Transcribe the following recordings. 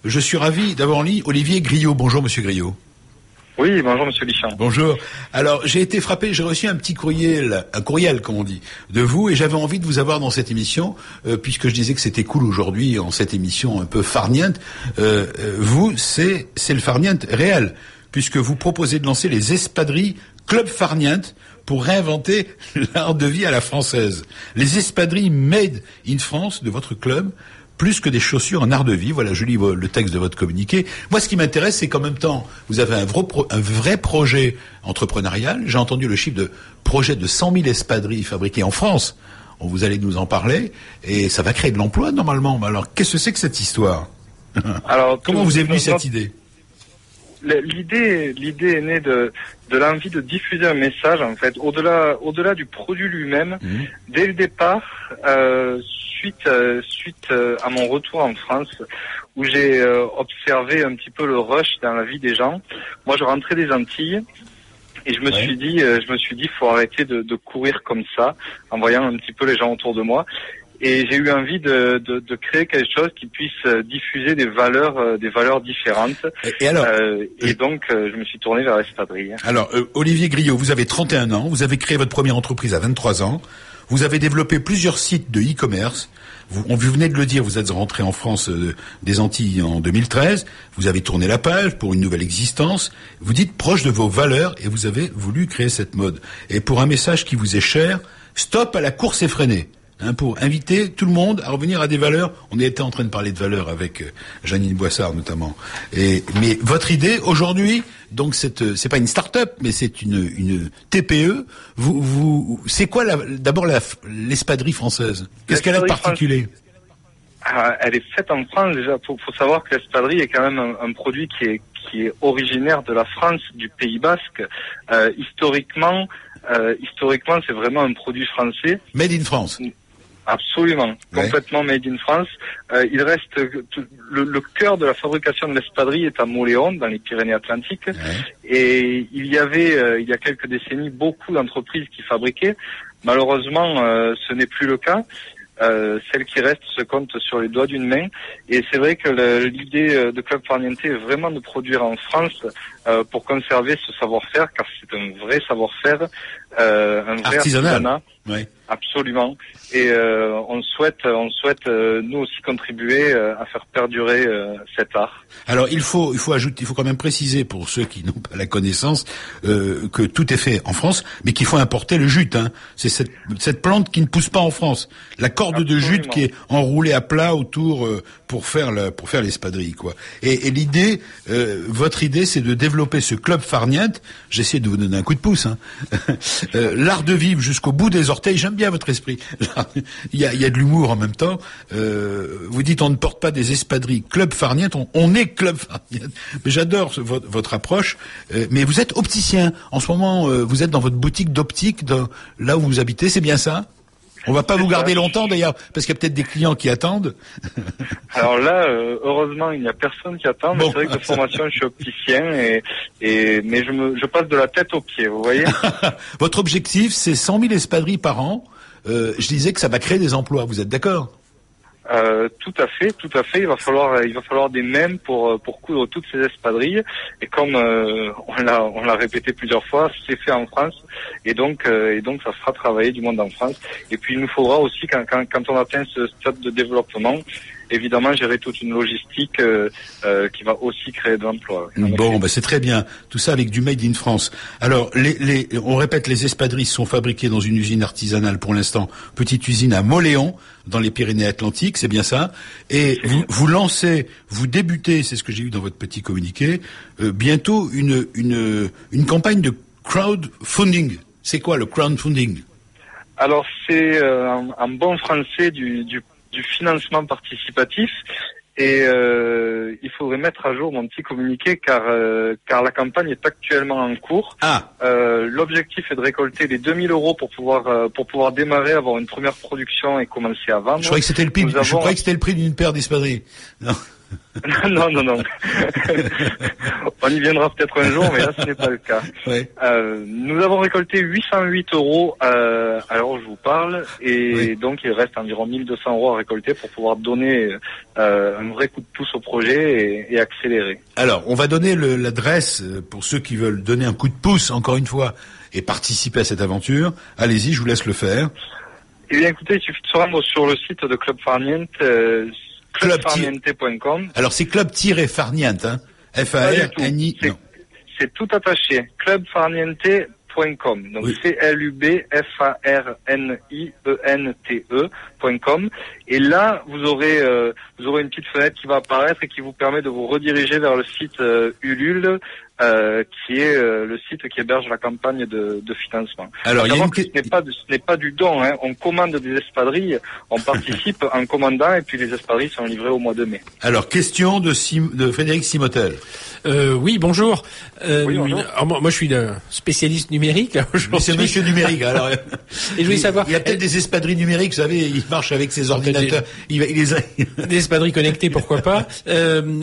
Je suis ravi d'avoir en ligne Olivier Griot. Bonjour Monsieur Griot. Oui, bonjour Monsieur Lichamp. Bonjour. Alors, j'ai été frappé, j'ai reçu un petit courriel, comme on dit, de vous, et j'avais envie de vous avoir dans cette émission, puisque je disais que c'était cool aujourd'hui, en cette émission un peu farniente. Vous, c'est le farniente réel, puisque vous proposez de lancer les espadrilles Club Farniente pour réinventer l'art de vie à la française. Les espadrilles made in France de votre club, plus que des chaussures en art de vie. Voilà, je lis le texte de votre communiqué. Moi, ce qui m'intéresse, c'est qu'en même temps, vous avez un vrai projet entrepreneurial. J'ai entendu le chiffre de projet de 100 000 espadrilles fabriquées en France. Vous allez nous en parler. Et ça va créer de l'emploi, normalement. Mais alors, qu'est-ce que c'est que cette histoire? Alors, comment vous est venue cette idée? L'idée est née de l'envie de diffuser un message, en fait, au-delà du produit lui-même. Dès le départ, suite à mon retour en France, où j'ai observé un petit peu le rush dans la vie des gens. Moi, je rentrais des Antilles et je me suis dit, faut arrêter de courir comme ça, en voyant un petit peu les gens autour de moi. Et j'ai eu envie de créer quelque chose qui puisse diffuser des valeurs différentes. Et donc, je me suis tourné vers l'espadrille. Alors, Olivier Griot, vous avez 31 ans, vous avez créé votre première entreprise à 23 ans. Vous avez développé plusieurs sites de e-commerce. Vous venez de le dire, vous êtes rentré en France des Antilles en 2013. Vous avez tourné la page pour une nouvelle existence. Vous dites proche de vos valeurs et vous avez voulu créer cette mode. Et pour un message qui vous est cher, stop à la course effrénée. Pour inviter tout le monde à revenir à des valeurs. On était en train de parler de valeurs avec Janine Boissard notamment. Mais votre idée aujourd'hui, donc c'est pas une start-up, mais c'est une TPE. C'est quoi d'abord l'espadrille française? Qu'est-ce qu'elle a de particulier? Elle est faite en France déjà. Faut savoir que l'espadrille est quand même un produit qui est originaire de la France, du Pays Basque. Historiquement, c'est vraiment un produit français. Made in France. Absolument, complètement made in France. Il reste le cœur de la fabrication de l'espadrille est à Moléon, dans les Pyrénées-Atlantiques. Et il y a quelques décennies, beaucoup d'entreprises qui fabriquaient. Malheureusement, ce n'est plus le cas. Celles qui restent se comptent sur les doigts d'une main. Et c'est vrai que l'idée de Club Farniente est vraiment de produire en France pour conserver ce savoir-faire, car c'est un vrai savoir-faire, un vrai artisanat. Oui. Absolument. Et on souhaite nous aussi contribuer à faire perdurer cet art. Alors il faut quand même préciser pour ceux qui n'ont pas la connaissance que tout est fait en France, mais qu'il faut importer le jute. C'est cette plante qui ne pousse pas en France. La corde de jute qui est enroulée à plat autour pour faire l'espadrille, quoi. Et l'idée, votre idée, c'est de développer ce club farniente. J'essaie de vous donner un coup de pouce. L'art de vivre jusqu'au bout des orteils. J'aime bien votre esprit. Il y a de l'humour en même temps. Vous dites on ne porte pas des espadrilles Club Farniente, on est Club Farniente. Mais j'adore votre approche. Mais vous êtes opticien. En ce moment, vous êtes dans votre boutique d'optique, là où vous habitez, c'est bien ça? On va pas vous garder longtemps d'ailleurs, parce qu'il y a peut-être des clients qui attendent. Alors là, heureusement, il n'y a personne qui attend. Mais c'est vrai que de formation, je suis opticien, mais je passe de la tête aux pieds, vous voyez. Votre objectif, c'est 100 000 espadrilles par an. Je disais que ça va créer des emplois. Vous êtes d'accord? Tout à fait. Il va falloir des mêmes pour coudre toutes ces espadrilles. Et comme on l'a répété plusieurs fois, c'est fait en France. Et donc ça fera travailler du monde en France. Et puis il nous faudra aussi quand on atteint ce stade de développement, évidemment gérer toute une logistique qui va aussi créer de l'emploi. Bon, c'est très bien. Tout ça avec du made in France. Alors, on répète, les espadrilles sont fabriquées dans une usine artisanale pour l'instant, petite usine à Moléon, dans les Pyrénées-Atlantiques, c'est bien ça. Et vous débutez, c'est ce que j'ai eu dans votre petit communiqué, bientôt une campagne de crowdfunding. C'est quoi le crowdfunding? Alors c'est en bon français du financement participatif. Et il faudrait mettre à jour mon petit communiqué car la campagne est actuellement en cours. L'objectif est de récolter les 2 000 € pour pouvoir démarrer, avoir une première production et commencer à vendre. Je croyais que c'était le prix d'une paire d'espadrilles. Non. Non. On y viendra peut-être un jour, mais là, ce n'est pas le cas. Ouais. Nous avons récolté 808 € à l'heure où je vous parle, et donc il reste environ 1200 € à récolter pour pouvoir donner un vrai coup de pouce au projet et accélérer. Alors, on va donner l'adresse pour ceux qui veulent donner un coup de pouce, encore une fois, et participer à cette aventure. Allez-y, je vous laisse le faire. Eh bien, écoutez, il suffit de se rendre sur le site de Club Farniente, clubfarniente.com. Alors, c'est club-farniente, hein. F-A-R-N-I. C'est tout attaché. Clubfarniente.com. Donc, oui. clubfarniente.com. Et là, vous aurez une petite fenêtre qui va apparaître et qui vous permet de vous rediriger vers le site Ulule, qui est le site qui héberge la campagne de financement. Alors, ce n'est pas du don, hein. On commande des espadrilles, on participe en commandant, et puis les espadrilles sont livrées au mois de mai. Alors, question de Frédéric Simotel. Oui, bonjour. Oui, bonjour. Alors, moi, je suis le spécialiste numérique. C'est monsieur numérique. Alors, et je voulais savoir. Il y a peut-être des espadrilles numériques, vous savez, ils marchent avec ses ordinateurs. Des espadrilles connectées, pourquoi pas.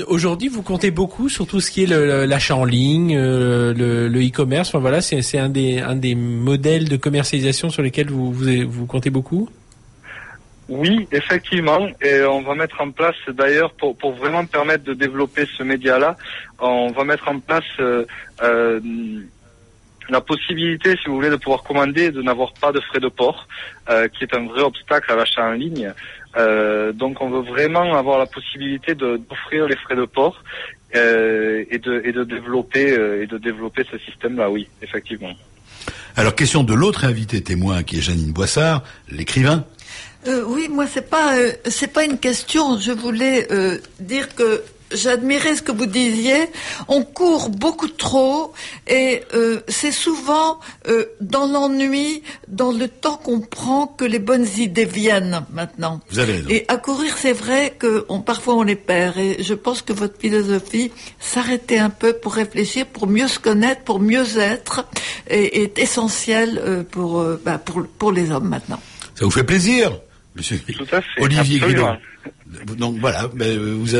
Aujourd'hui, vous comptez beaucoup sur tout ce qui est l'achat en ligne, le e-commerce. Enfin voilà, c'est un des modèles de commercialisation sur lesquels vous comptez beaucoup. Oui, effectivement, et on va mettre en place, d'ailleurs, pour vraiment permettre de développer ce média-là, on va mettre en place la possibilité, si vous voulez, de pouvoir commander et de n'avoir pas de frais de port, qui est un vrai obstacle à l'achat en ligne. Donc, on veut vraiment avoir la possibilité d'offrir les frais de port et de développer ce système-là. Oui, effectivement. Alors, question de l'autre invité témoin, qui est Janine Boissard, l'écrivain. Oui, moi c'est pas une question. Je voulais dire que j'admirais ce que vous disiez. On court beaucoup trop et c'est souvent dans l'ennui, dans le temps qu'on prend, que les bonnes idées viennent maintenant. Vous avez raison. Et à courir, c'est vrai que parfois on les perd. Et je pense que votre philosophie, s'arrêter un peu pour réfléchir, pour mieux se connaître, pour mieux être, est essentielle pour les hommes maintenant. Ça vous fait plaisir, monsieur Tout à fait, Olivier Guido. Absolument. Donc voilà,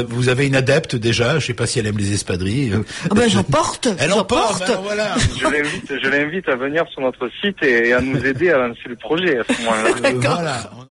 vous avez une adepte déjà. Je sais pas si elle aime les espadrilles. J'en porte. Elle en porte. Ben voilà. Je l'invite à venir sur notre site et à nous aider à lancer le projet à ce moment-là. D'accord. Voilà.